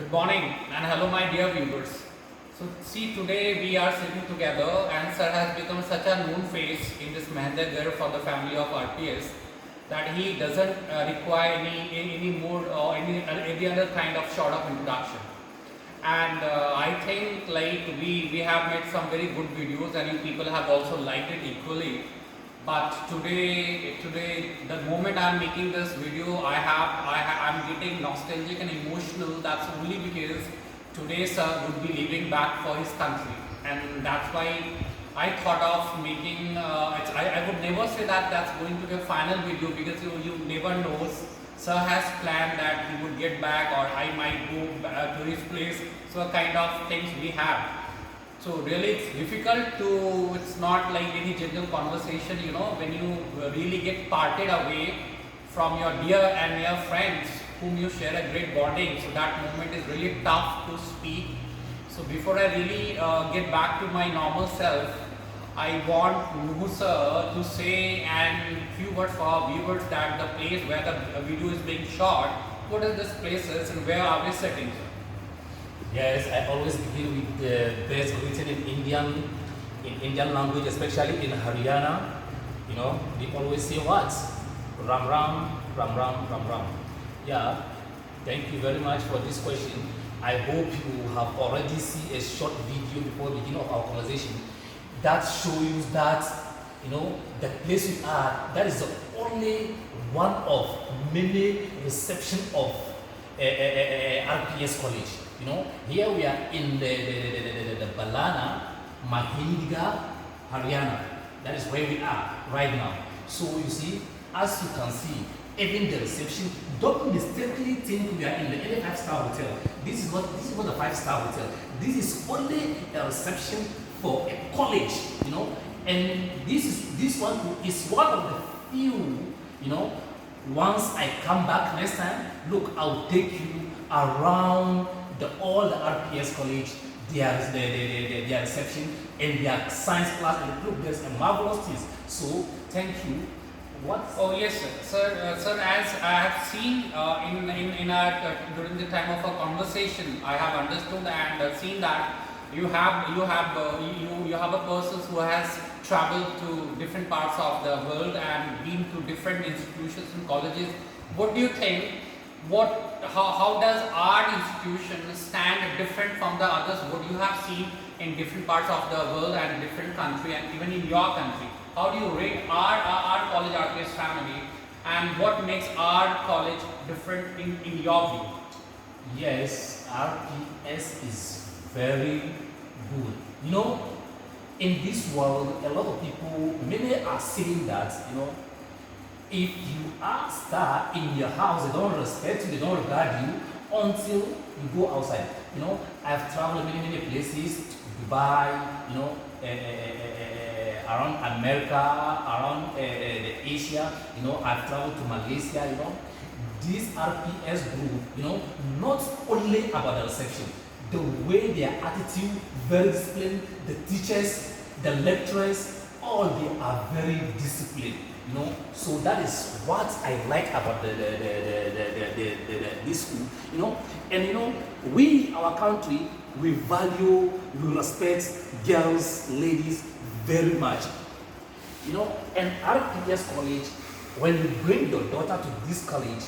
Good morning and hello my dear viewers. So see, today we are sitting together and sir has become such a known face in this Mahendragarh for the family of RPS that he doesn't require any more or any other kind of short of introduction. And I think like we have made some very good videos and you people have also liked it equally. But today the moment I'm making this video, I'm getting nostalgic and emotional. That's only because today sir would be leaving back for his country, and that's why I thought of making. I would never say that that's going to be a final video because you never know. Sir has planned that he would get back, or I might go to his place. So kind of things we have. So really it's difficult to, it's not like any general conversation, when you really get parted away from your dear and near friends whom you share a great bonding. So that moment is really tough to speak. So before I really get back to my normal self, I want Nuhu sir to say and few words for our viewers that the place where the video is being shot, what is this place is and where are we sitting, sir? Yes, I always begin with the best written in Indian language, especially in Haryana. We always say what? Ram Ram, Ram Ram, Ram Ram. Yeah, thank you very much for this question. I hope you have already seen a short video before the beginning of our conversation that shows that, the place we are, that is the only one of many reception of RPS College. Here we are in the Balana, Mahindiga, Haryana. That is where we are right now. So you see, as you can see, even the reception, don't mistakenly think we are in any 5-star hotel. This is not a 5-star hotel. This is only a reception for a college, and this one is one of the few, once I come back next time, look, I'll take you around all the RPS college, their reception and their science class, and look, there's a marvelous things. So thank you. What? Oh yes, sir. Sir, as I have seen in our during the time of our conversation, I have understood and seen that you have a person who has traveled to different parts of the world and been to different institutions and colleges. What do you think? How does our institution stand different from the others? What you have seen in different parts of the world and different country and even in your country? How do you rate our college RPS family, and what makes our college different in your view? Yes, RPS is very good. In this world, a lot of people, many are saying that, if you are a star in your house, they don't respect you, they don't regard you until you go outside. I've traveled many places, Dubai, around America, around Asia, I've traveled to Malaysia, This RPS group, not only about the reception, the way their attitude, very disciplined, the teachers, the lecturers, all they are very disciplined. So that is what I like about this school. And we, our country, we value, we respect girls, ladies very much. And RPS college, when you bring your daughter to this college,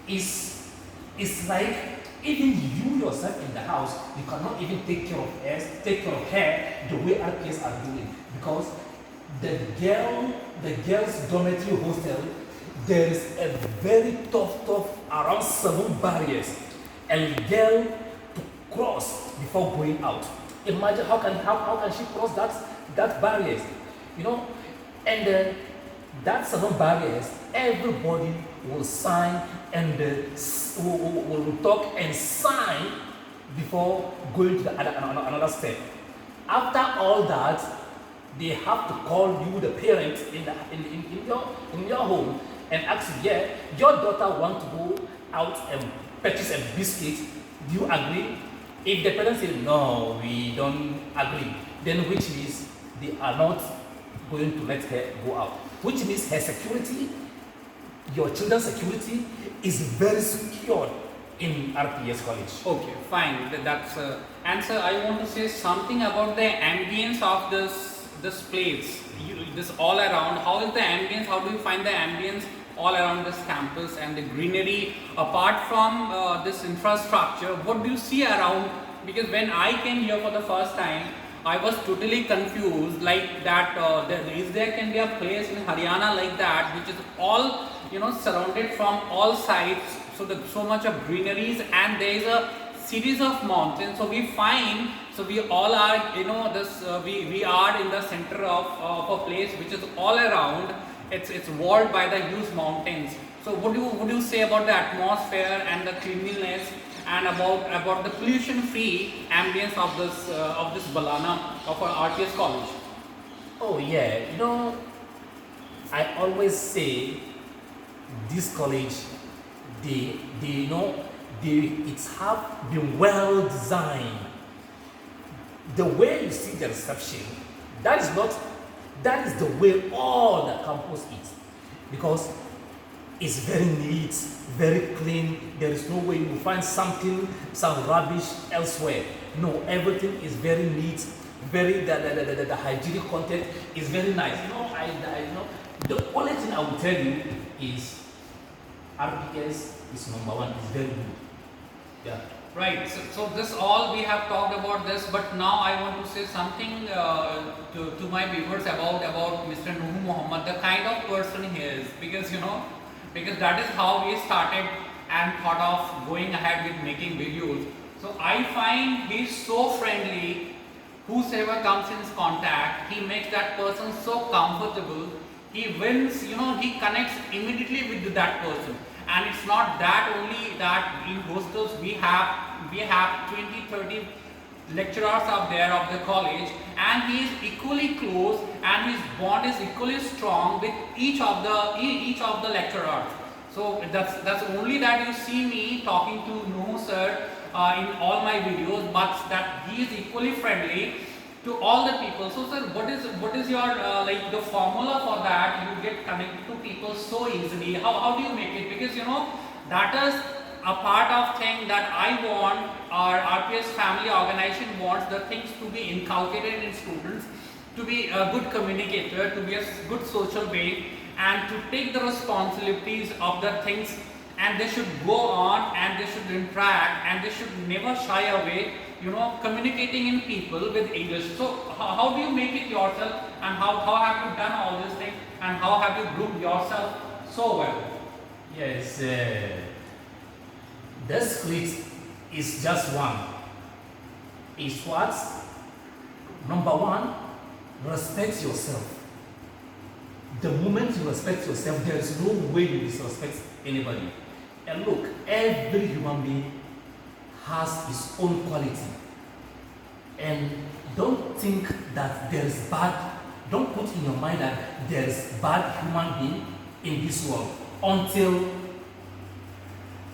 it's like even you yourself in the house, you cannot even take care of her the way RPS are doing, because the girls' dormitory hostel, there is a very tough around 7 barriers a girl to cross before going out. Imagine how can she cross that barriers, and then that 7 barriers, everybody will sign and will talk and sign before going to another step. After all that, they have to call you, the parents, in your home and ask you, yeah, your daughter want to go out and purchase a biscuit. Do you agree? If the parents say no, we don't agree, then which means they are not going to let her go out. Which means her security, your children's security is very secured in RPS College. Okay, fine. That's and sir, I want to say something about the ambience of this place. This all around. How is the ambience? How do you find the ambience all around this campus and the greenery? Apart from this infrastructure, what do you see around? Because when I came here for the first time, I was totally confused. Like that, there can be a place in Haryana like that, which is all surrounded from all sides. So so much of greeneries, and there is a series of mountains. So we find, so we all are, this we are in the center of a place which is all around. It's walled by the huge mountains. So what do you say about the atmosphere and the cleanliness, and about the pollution-free ambience of this Balana of our RPS college? Oh yeah, I always say this college, it's have been well designed. The way you see the reception, that is the way all the campus is, because it's very neat, very clean. There is no way you will find some rubbish elsewhere. No, everything is very neat, very the hygienic content is very nice. The only thing I will tell you is RPS is number one. It's very good. Yeah. Right. So this all we have talked about this, but now I want to say something to my viewers about Mr. Nuhu Muhammad, the kind of person he is, because that is how we started and thought of going ahead with making videos. So I find he's so friendly. Whosoever comes in his contact, he makes that person so comfortable. He wins, he connects immediately with that person. And it's not that only that in hostels we have 20-30 lecturers up there of the college, and he is equally close, and his bond is equally strong with each of the lecturers. So that's only that you see me talking to Nuhu sir in all my videos, but that he is equally friendly to all the people. So sir, what is your like the formula for that? You get connected to people so easily. How do you make it? Because that is a part of thing that I want, our RPS family organization wants the things to be inculcated in students, to be a good communicator, to be a good social way, and to take the responsibilities of the things, and they should go on, and they should interact, and they should never shy away, communicating in people with English. So how do you make it yourself, and how have you done all these things, and how have you groomed yourself so well? Yes, the script is just one. It's what? Number one, respect yourself. The moment you respect yourself, there is no way you disrespect anybody. And look, every human being has his own quality. And don't think that there is don't put in your mind that there is bad human being in this world until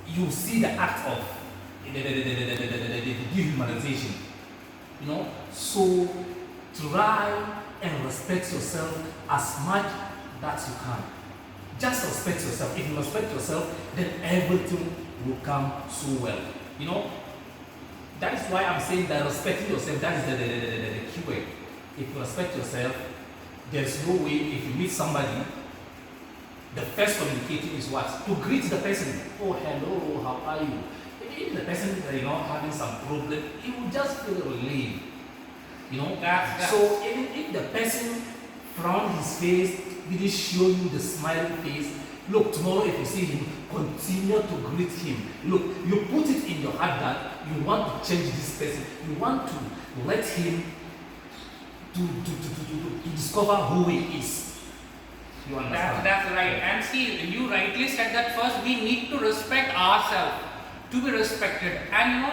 you see the act of the dehumanization. So try and respect yourself as much that you can. Just respect yourself. If you respect yourself, then everything will come so well. That is why I'm saying that respecting yourself, that is the key way. If you respect yourself, there's no way if you meet somebody, the first communicating is what? To greet the person. Oh, hello, how are you? If the person is having some problem, you will just feel relieved. So even if the person frowned his face, didn't show you the smiling face, look, tomorrow if you see him, continue to greet him. Look, you put it in your heart that you want to change this person. You want to let him to discover who he is. You understand? That's right. And see, you rightly said that first we need to respect ourselves to be respected. And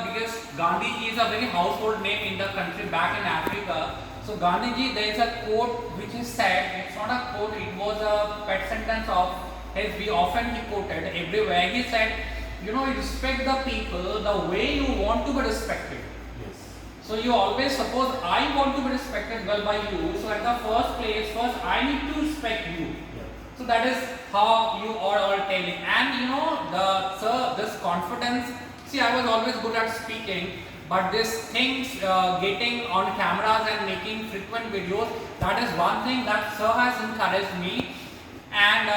because Gandhiji is a very household name in the country back in Africa. So Gandhiji, there is a quote which is said, it's not a quote, it was a pet sentence of his, he quoted everywhere. He said, respect the people the way you want to be respected. Yes. So you always suppose I want to be respected well by you. So at the first place, I need to respect you. Yeah. So that is how you are all telling. And you know, this confidence. See, I was always good at speaking, but this things getting on cameras and making frequent videos, that is one thing that sir has encouraged me. And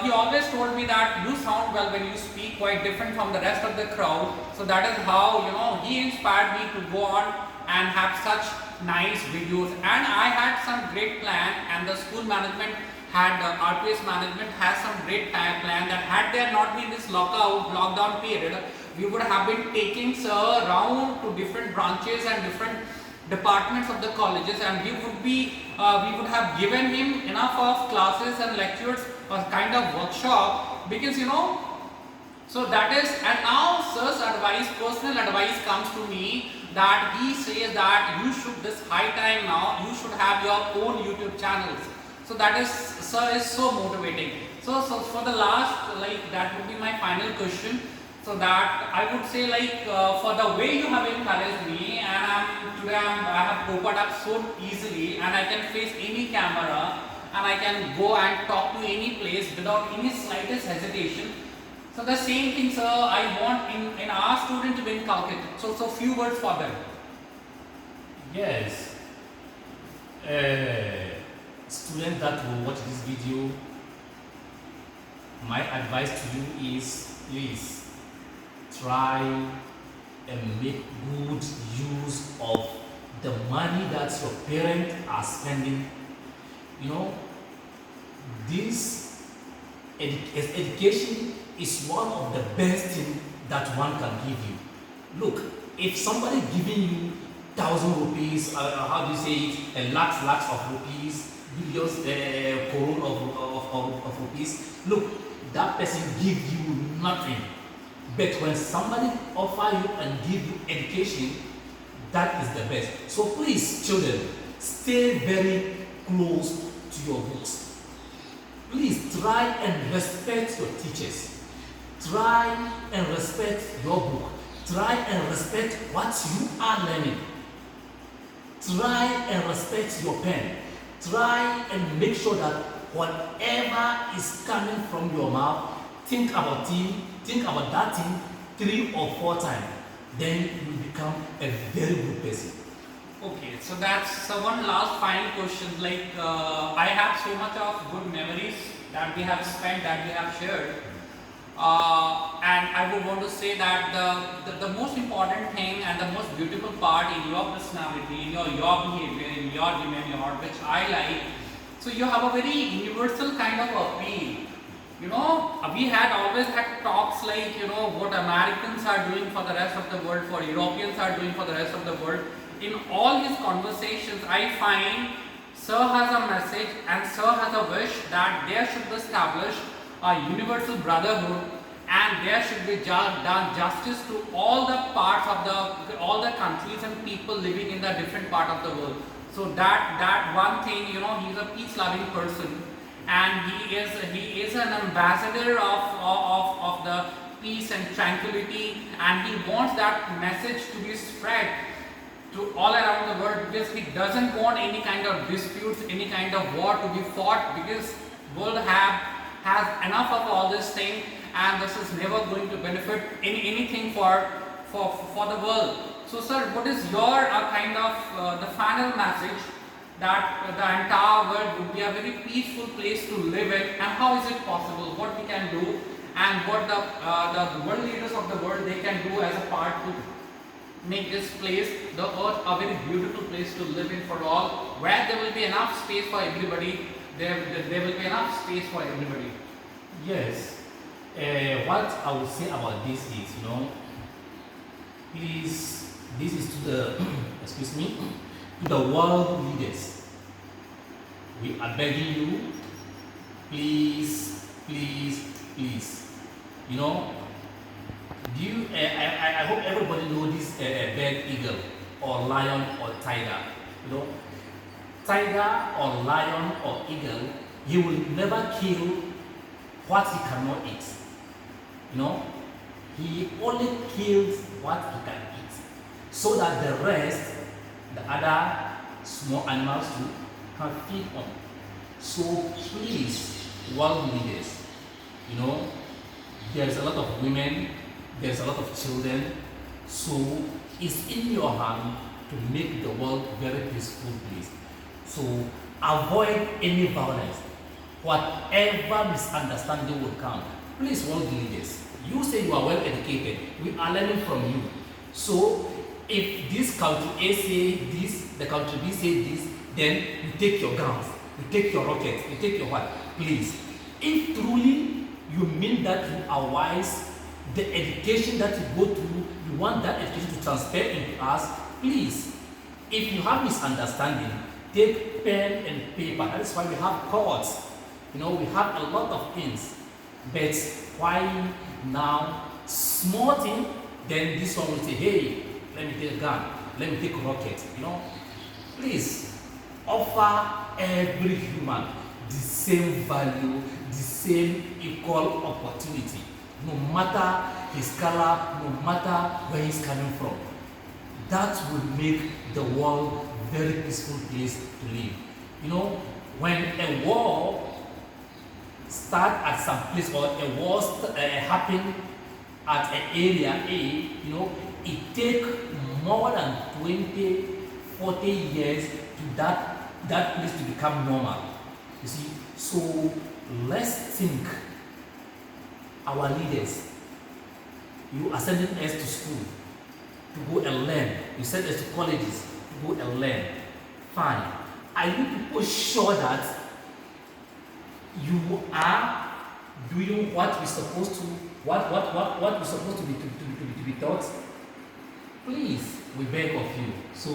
he always told me that you sound well when you speak, quite different from the rest of the crowd. So that is how, you know, he inspired me to go on and have such nice videos. And I had some great plan, and the school management had RPS management has some great plan that had there not been this lockdown period, we would have been taking sir around to different branches and different departments of the colleges, and we would have given him enough of classes and lectures, a kind of workshop, because you know. So that is, and now sir's advice, personal advice comes to me, that he says that you should, this high time now, you should have your own YouTube channels. So that is, sir is so motivating. So for the last, like, that would be my final question. So that I would say, like, for the way you have encouraged me, and I have opened up so easily, and I can face any camera, and I can go and talk to any place without any slightest hesitation. So the same thing, sir, I want in our student to be inculcated. So few words for them. Yes. Student that will watch this video, my advice to you is, please try and make good use of the money that your parents are spending. You know, this education is one of the best things that one can give you. Look, if somebody giving you 1,000 rupees, how do you say it, lakhs of rupees, billions, crore of rupees, look, that person give you nothing. But when somebody offer you and give you education, that is the best. So please, children, stay very close to your books. Please try and respect your teachers. Try and respect your book. Try and respect what you are learning. Try and respect your pen. Try and make sure that whatever is coming from your mouth, think about that thing 3 or 4 times. Then you become a very good person. Okay, so that's one last final question. Like, I have so much of good memories that we have spent, that we have shared. And I would want to say that the most important thing and the most beautiful part in your personality, in your behavior, in your demeanor, which I like, so you have a very universal kind of appeal. You know, we had always had talks like, you know, what Americans are doing for the rest of the world, for Europeans are doing for the rest of the world. In all his conversations, I find sir has a message and sir has a wish that there should be established a universal brotherhood, and there should be done justice to all the parts of all the countries and people living in the different part of the world. So that one thing, you know, he's a peace-loving person, and he is an ambassador of the peace and tranquility, and he wants that message to be spread to all around the world, because he doesn't want any kind of disputes, any kind of war to be fought, because world has enough of all this thing, and this is never going to benefit anything for the world. So sir, what is your kind of the final message that the entire world would be a very peaceful place to live in, and how is it possible, what we can do, and what the world leaders of the world they can do as a part to make this place, the earth, a very beautiful place to live in for all, where there will be enough space for everybody, there will be enough space for everybody. Yes. What I would say about this is, you know, please, this is to the, excuse me, to the world leaders. We are begging you, please, please, please, you know, I hope everybody knows this bald eagle or lion or tiger. You know, tiger or lion or eagle, he will never kill what he cannot eat. You know, he only kills what he can eat, so that the rest, the other small animals too, can feed on. So please, world leaders. You know, there's a lot of women, there's a lot of children, so it's in your hand to make the world very peaceful place. So avoid any violence. Whatever misunderstanding will come, please world leaders. You say you are well educated. We are learning from you. So if this country A say this, the country B say this, then you take your guns, you take your rockets, you take your what? Please. If truly you mean that you are wise, the education that you go through, you want that education to transfer into us, please. If you have misunderstanding, take pen and paper. That is why we have courts. You know, we have a lot of things. But why now small thing, then this one will say, hey, let me take a gun, let me take a rocket. You know, please offer every human the same value, the same equal opportunity, no matter his color, no matter where he's coming from. That will make the world a very peaceful place to live. You know, when a war starts at some place or a war happen at an area A, you know, it takes more than 20, 40 years to that place to become normal. You see, so let's think, our leaders, you are sending us to school to go and learn. You send us to colleges to go and learn. Fine. Are you people sure that you are doing what we're supposed to, what we're supposed to be taught? Please, we beg of you. So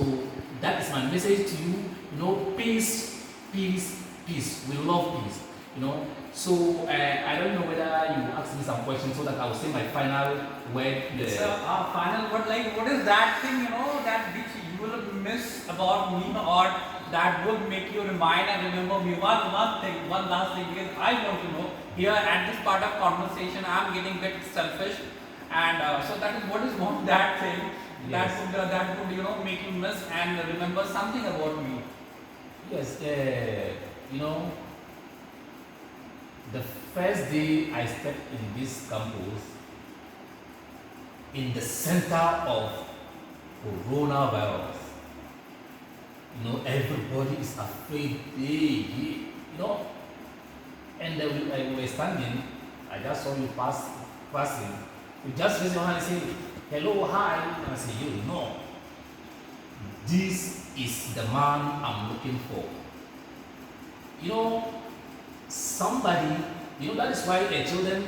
that is my message to you. You know, peace, peace, peace. We love peace. You know. So I don't know whether you ask me some questions so that I will say my final word. Final word, like what is that thing, you know, that which you will miss about me, or that would make you remind and remember me? One last thing, because I want to know here at this part of conversation, I'm getting a bit selfish, and so that is what is one that thing that would you know make you miss and remember something about me. Yes, you know, the first day I stepped in this campus, in the center of coronavirus, you know, everybody is afraid. You know, and we were standing. I just saw you passing. You just raise your hand and say, hello, hi, and I say, you know, this is the man I'm looking for. You know, somebody, you know, that is why children,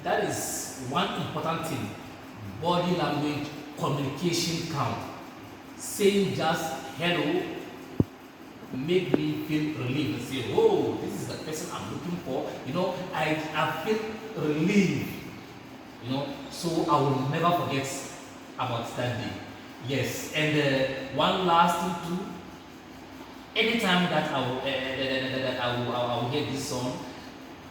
that is one important thing. Body language, communication count. Saying just hello make me feel relieved and say, oh, this is the person I'm looking for. You know, I feel relieved. You know, so I will never forget about that day. Yes, and one last thing too. Anytime that I will hear this song,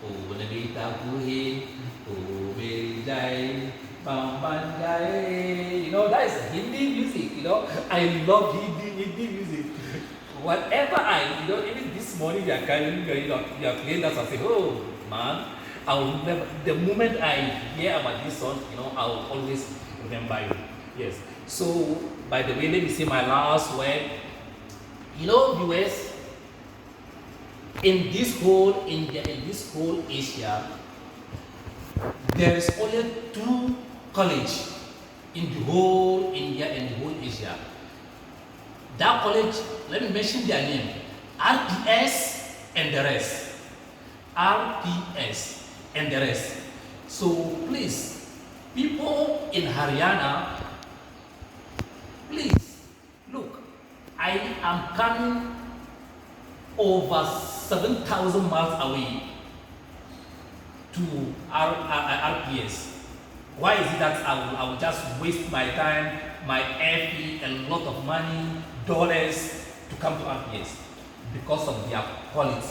oh, Nabita Kuhe, oh, Beljai, Bambandai, you know, that is Hindi music. You know, I love Hindi music. Whatever you know, even this morning you are playing that, I say, oh man, I will never. The moment I hear about this song, you know, I will always remember you. Yes. So, by the way, let me say my last word. You know, viewers, in this whole India, in this whole Asia, there is only 2 colleges in the whole India and the whole Asia. That college, let me mention their name: RPS and the rest. RPS and the rest. So please, people in Haryana, please look. I am coming over 7,000 miles away to RPS. Why is it that I will just waste my time, my airfare, a lot of money, dollars to come to RPS? Because of their quality.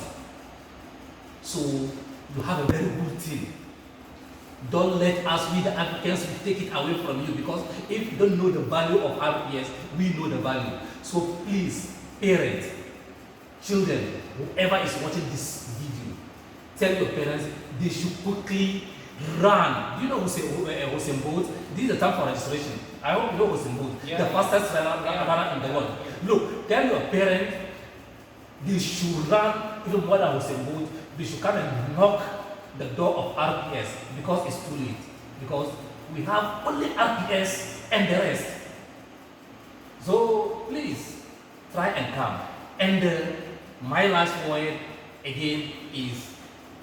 So you have a very good team. Don't let us, we the Africans, take it away from you, because if you don't know the value of RPS, we know the value. So please, parents, children, whoever is watching this video, tell your parents they should quickly run. Do you know Usain Bolt? This is the time for registration. I hope you know Usain Bolt, Yeah, the yeah. fastest runner Yeah. in the world. Yeah. Look, tell your parents they should run even more than Usain Bolt. They should come and knock the door of RPS because it's too late. Because we have only RPS and the rest. So please try and come. And my last word again is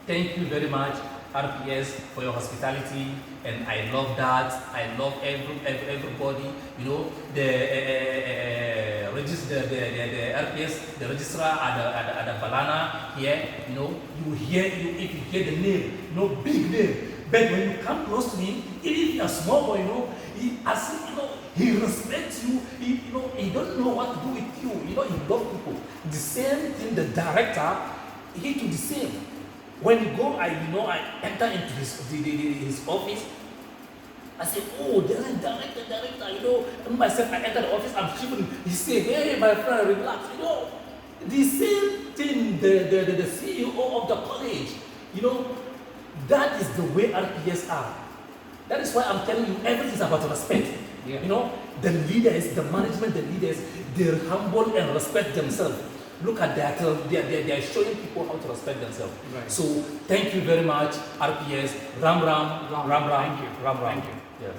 thank you very much, RPS, for your hospitality, and I love that. I love everybody. You know the RPS, the registrar at the Balana here. You know if you hear the name, no big name. But when you come close to him, even if you're a small boy, you know, he respects you. He don't know what to do with you. You know, he loves people. The same thing, the director, he do the same. When you go, I enter into his office. I say, oh, there's a director. You know, myself, I enter the office. I'm shivering. He say, hey, my friend, relax. You know, the same thing. The CEO of the college. You know. That is the way RPS are. That is why I'm telling you, everything is about respect. Yeah. You know, the leaders, the management, the leaders, they're humble and respect themselves. Look at that, they are showing people how to respect themselves. Right. So, thank you very much, RPS. Ram Ram, Ram Ram, Thank you. Ram Ram. Thank you. Yes.